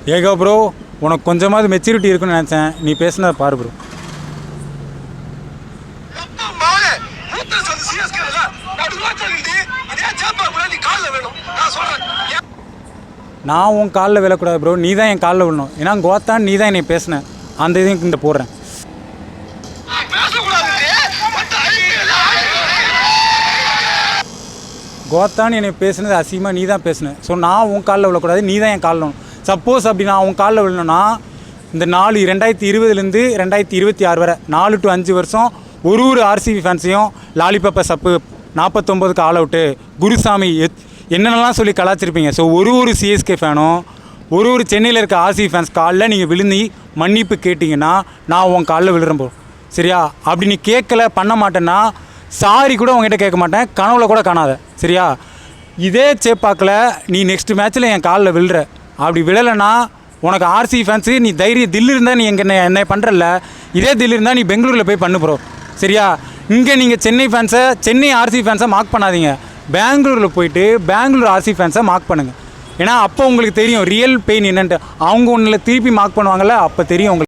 ஏகா bro, உனக்கு கொஞ்சமாவது maturity இருக்குன்னு நினச்சேன். நீ பேசுனதை பாரு ப்ரோ. நான் உன் காலில் விழக்கூடாது ப்ரோ, நீ தான் என் காலில் விழணும். ஏன்னா கோத்தான் நீ தான் என்னை பேசினேன். அந்த இதையும் இந்த போடுறேன். கோத்தான் என்னை பேசுனது அசிங்கமாக நீ தான் பேசுனேன். ஸோ நான் உன் காலில் விழக்கூடாது, நீ தான் என் காலில் விழணும். சப்போஸ் அப்படி நான் உன் காலில் விழணும்னா இந்த 2020 2026 வரை 4 to 5 வருஷம் ஒரு ஆர்சிபி ஃபேன்ஸையும் லாலிபப்பை சப்பு 49க்கு ஆல் அவுட்டு குருசாமி என்னென்னலாம் சொல்லி கலாச்சிருப்பீங்க. ஸோ ஒரு சிஎஸ்கே ஃபேனும் ஒரு சென்னையில் இருக்க ஆர்சிபி ஃபேன்ஸ் காலில் நீங்கள் விழுந்து மன்னிப்பு கேட்டிங்கன்னா நான் உன் காலில் விழுறேன் ப்ரோ. சரியா? அப்படி நீ கேட்கல பண்ண மாட்டேன்னா சாரி கூட உங்ககிட்ட கேட்க மாட்டேன், கனவுல கூட காணாத. சரியா? இதே சேப்பாக்கில் நீ நெக்ஸ்ட் மேட்ச்சில் என் காலில் விழுற. அப்படி விழலைன்னா உனக்கு ஆர்சிபி ஃபேன்ஸு நீ தைரியம் தில்லு இருந்தால் நீ என்னை பண்ணுறல, இதே தில்லு இருந்தால் நீ பெங்களூரில் போய் பண்ணு ப்ரோ. சரியா? இங்கே நீங்கள் சென்னை ஆர்சிபி ஃபேன்ஸை மார்க் பண்ணாதீங்க. பெங்களூரில் போயிட்டு பெங்களூர் ஆர்சிபி ஃபேன்ஸை மார்க் பண்ணுங்கள். ஏன்னா அப்போ உங்களுக்கு தெரியும் ரியல் பெயின் என்னன்ட்டு. அவங்க ஒன்றில் திருப்பி மார்க் பண்ணுவாங்கள்ல, அப்போ தெரியும் உங்களுக்கு.